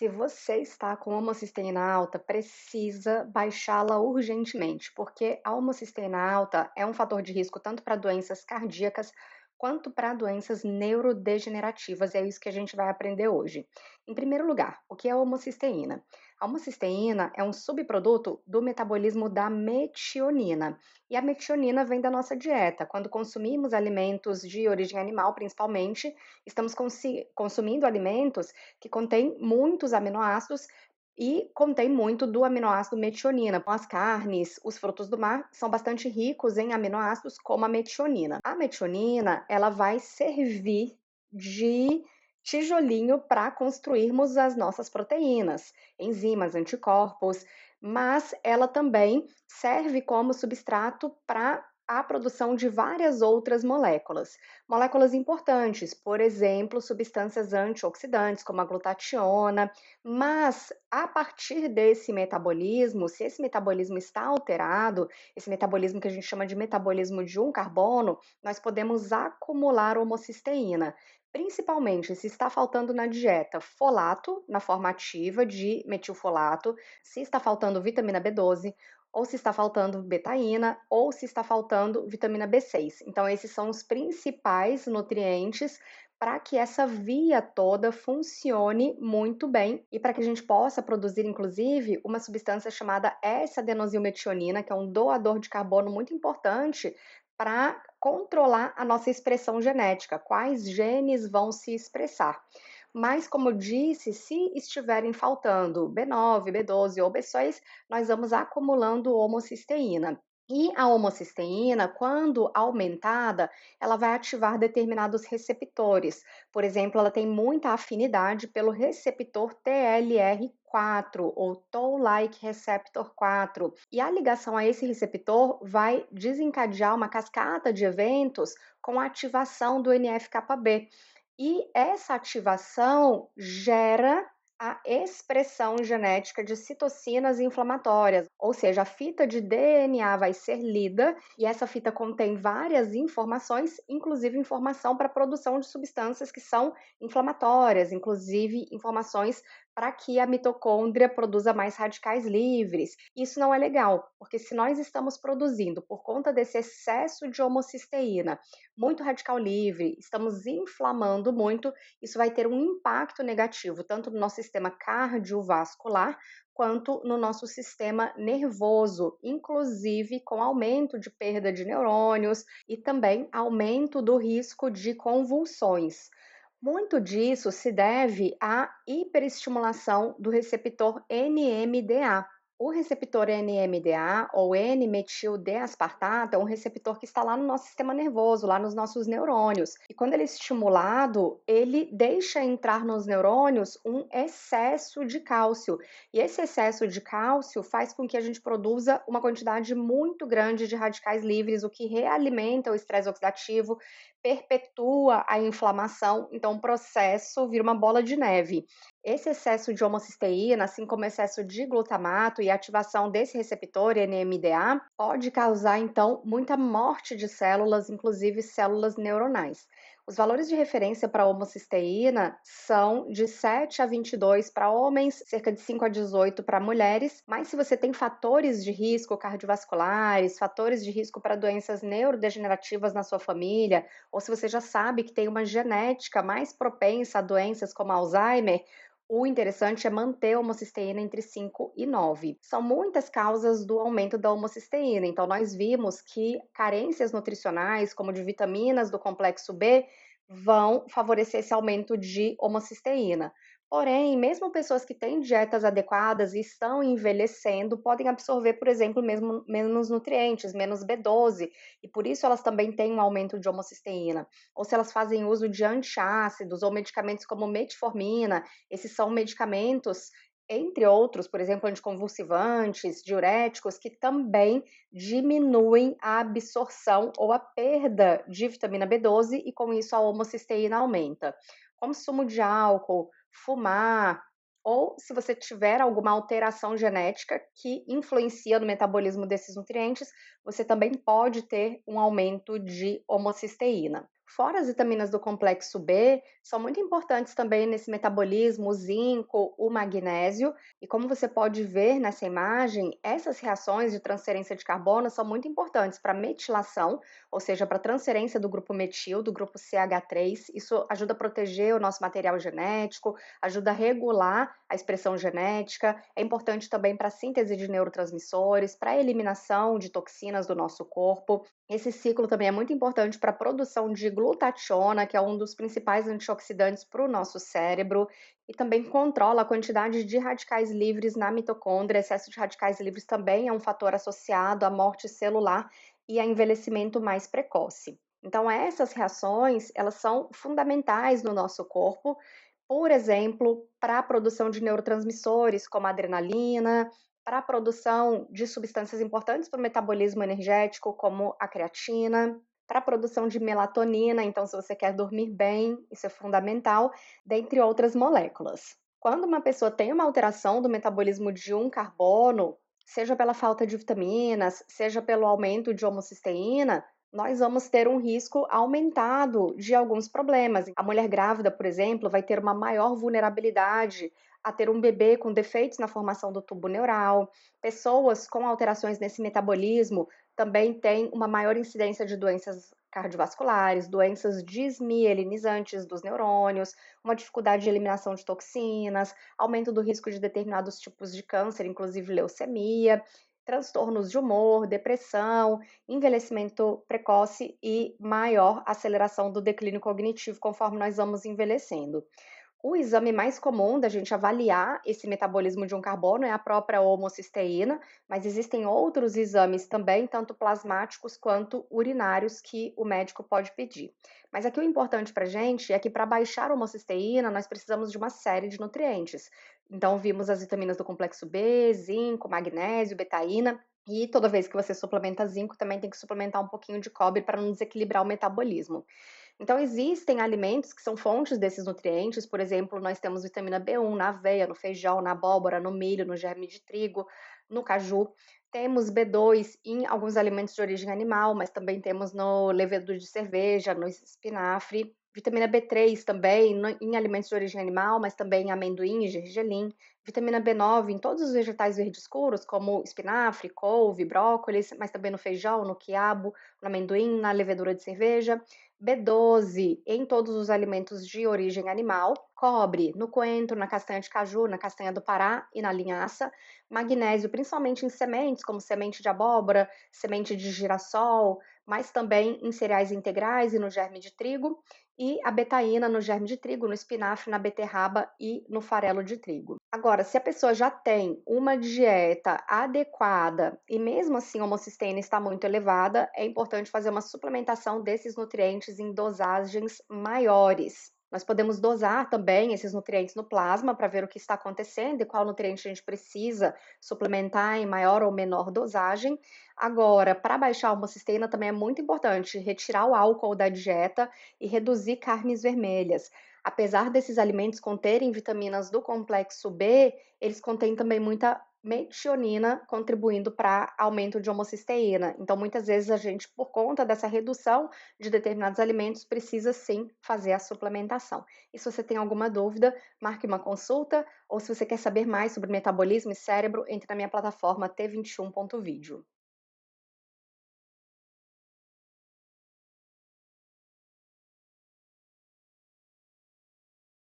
Se você está com homocisteína alta, precisa baixá-la urgentemente, porque a homocisteína alta é um fator de risco tanto para doenças cardíacas quanto para doenças neurodegenerativas, e é isso que a gente vai aprender hoje. Em primeiro lugar, o que é a homocisteína? A homocisteína é um subproduto do metabolismo da metionina, e a metionina vem da nossa dieta. Quando consumimos alimentos de origem animal, principalmente, estamos consumindo alimentos que contém muitos aminoácidos e contém muito do aminoácido metionina. Então, as carnes, os frutos do mar são bastante ricos em aminoácidos como a metionina. A metionina, ela vai servir de tijolinho para construirmos as nossas proteínas, enzimas, anticorpos, mas ela também serve como substrato para a produção de várias outras moléculas. Moléculas importantes, por exemplo, substâncias antioxidantes, como a glutationa, mas a partir desse metabolismo, se esse metabolismo está alterado, esse metabolismo que a gente chama de metabolismo de um carbono, nós podemos acumular homocisteína. Principalmente se está faltando na dieta folato, na forma ativa de metilfolato, se está faltando vitamina B12, ou se está faltando betaína, ou se está faltando vitamina B6. Então, esses são os principais nutrientes para que essa via toda funcione muito bem e para que a gente possa produzir, inclusive, uma substância chamada S-adenosilmetionina, que é um doador de carbono muito importante para controlar a nossa expressão genética, quais genes vão se expressar. Mas, como eu disse, se estiverem faltando B9, B12 ou B6, nós vamos acumulando homocisteína. E a homocisteína, quando aumentada, ela vai ativar determinados receptores. Por exemplo, ela tem muita afinidade pelo receptor TLR4 ou Toll-like receptor 4. E a ligação a esse receptor vai desencadear uma cascata de eventos com a ativação do NF-κB. E essa ativação gera a expressão genética de citocinas inflamatórias, ou seja, a fita de DNA vai ser lida e essa fita contém várias informações, inclusive informação para a produção de substâncias que são inflamatórias, inclusive informações para que a mitocôndria produza mais radicais livres. Isso não é legal, porque se nós estamos produzindo, por conta desse excesso de homocisteína, muito radical livre, estamos inflamando muito, isso vai ter um impacto negativo tanto no nosso sistema cardiovascular quanto no nosso sistema nervoso, inclusive com aumento de perda de neurônios e também aumento do risco de convulsões. Muito disso se deve à hiperestimulação do receptor NMDA. O receptor NMDA, ou N-metil-D-aspartato, é um receptor que está lá no nosso sistema nervoso, lá nos nossos neurônios. E quando ele é estimulado, ele deixa entrar nos neurônios um excesso de cálcio. E esse excesso de cálcio faz com que a gente produza uma quantidade muito grande de radicais livres, o que realimenta o estresse oxidativo, perpetua a inflamação, então o processo vira uma bola de neve. Esse excesso de homocisteína, assim como excesso de glutamato e ativação desse receptor NMDA, pode causar então muita morte de células, inclusive células neuronais. Os valores de referência para a homocisteína são de 7 a 22 para homens, cerca de 5 a 18 para mulheres, mas se você tem fatores de risco cardiovasculares, fatores de risco para doenças neurodegenerativas na sua família, ou se você já sabe que tem uma genética mais propensa a doenças como Alzheimer, o interessante é manter a homocisteína entre 5 e 9. São muitas causas do aumento da homocisteína, então nós vimos que carências nutricionais, como de vitaminas do complexo B, vão favorecer esse aumento de homocisteína. Porém, mesmo pessoas que têm dietas adequadas e estão envelhecendo, podem absorver, por exemplo, mesmo menos nutrientes, menos B12, e por isso elas também têm um aumento de homocisteína. Ou se elas fazem uso de antiácidos ou medicamentos como metformina, esses são medicamentos, entre outros, por exemplo, anticonvulsivantes, diuréticos, que também diminuem a absorção ou a perda de vitamina B12 e com isso a homocisteína aumenta. Consumo de álcool, fumar, ou se você tiver alguma alteração genética que influencia no metabolismo desses nutrientes, você também pode ter um aumento de homocisteína. Fora as vitaminas do complexo B, são muito importantes também nesse metabolismo o zinco, o magnésio, e como você pode ver nessa imagem, essas reações de transferência de carbono são muito importantes para metilação, ou seja, para transferência do grupo metil, do grupo CH3. Isso ajuda a proteger o nosso material genético, ajuda a regular a expressão genética, é importante também para a síntese de neurotransmissores, para a eliminação de toxinas do nosso corpo. Esse ciclo também é muito importante para a produção de glutationa, que é um dos principais antioxidantes para o nosso cérebro, e também controla a quantidade de radicais livres na mitocôndria. Excesso de radicais livres também é um fator associado à morte celular e a envelhecimento mais precoce. Então, essas reações, elas são fundamentais no nosso corpo, por exemplo, para a produção de neurotransmissores como a adrenalina, para a produção de substâncias importantes para o metabolismo energético, como a creatina, para a produção de melatonina, então, se você quer dormir bem, isso é fundamental, dentre outras moléculas. Quando uma pessoa tem uma alteração do metabolismo de um carbono, seja pela falta de vitaminas, seja pelo aumento de homocisteína, nós vamos ter um risco aumentado de alguns problemas. A mulher grávida, por exemplo, vai ter uma maior vulnerabilidade a ter um bebê com defeitos na formação do tubo neural. Pessoas com alterações nesse metabolismo também têm uma maior incidência de doenças cardiovasculares, doenças desmielinizantes dos neurônios, uma dificuldade de eliminação de toxinas, aumento do risco de determinados tipos de câncer, inclusive leucemia, transtornos de humor, depressão, envelhecimento precoce e maior aceleração do declínio cognitivo conforme nós vamos envelhecendo. O exame mais comum da gente avaliar esse metabolismo de um carbono é a própria homocisteína, mas existem outros exames também, tanto plasmáticos quanto urinários, que o médico pode pedir. Mas aqui o importante para a gente é que para baixar a homocisteína, nós precisamos de uma série de nutrientes. Então, vimos as vitaminas do complexo B, zinco, magnésio, betaína, e toda vez que você suplementa zinco, também tem que suplementar um pouquinho de cobre para não desequilibrar o metabolismo. Então, existem alimentos que são fontes desses nutrientes, por exemplo, nós temos vitamina B1 na aveia, no feijão, na abóbora, no milho, no germe de trigo, no caju. Temos B2 em alguns alimentos de origem animal, mas também temos no levedura de cerveja, no espinafre. Vitamina B3 também em alimentos de origem animal, mas também em amendoim e gergelim. Vitamina B9 em todos os vegetais verdes escuros, como espinafre, couve, brócolis, mas também no feijão, no quiabo, no amendoim, na levedura de cerveja. B12 em todos os alimentos de origem animal, cobre no coentro, na castanha de caju, na castanha do Pará e na linhaça, magnésio principalmente em sementes, como semente de abóbora, semente de girassol, mas também em cereais integrais e no germe de trigo, e a betaína no germe de trigo, no espinafre, na beterraba e no farelo de trigo. Agora, se a pessoa já tem uma dieta adequada e mesmo assim a homocisteína está muito elevada, é importante fazer uma suplementação desses nutrientes em dosagens maiores. Nós podemos dosar também esses nutrientes no plasma para ver o que está acontecendo e qual nutriente a gente precisa suplementar em maior ou menor dosagem. Agora, para baixar a homocisteína também é muito importante retirar o álcool da dieta e reduzir carnes vermelhas. Apesar desses alimentos conterem vitaminas do complexo B, eles contêm também muita metionina, contribuindo para aumento de homocisteína. Então, muitas vezes a gente, por conta dessa redução de determinados alimentos, precisa sim fazer a suplementação. E se você tem alguma dúvida, marque uma consulta, ou se você quer saber mais sobre metabolismo e cérebro, entre na minha plataforma T21.video.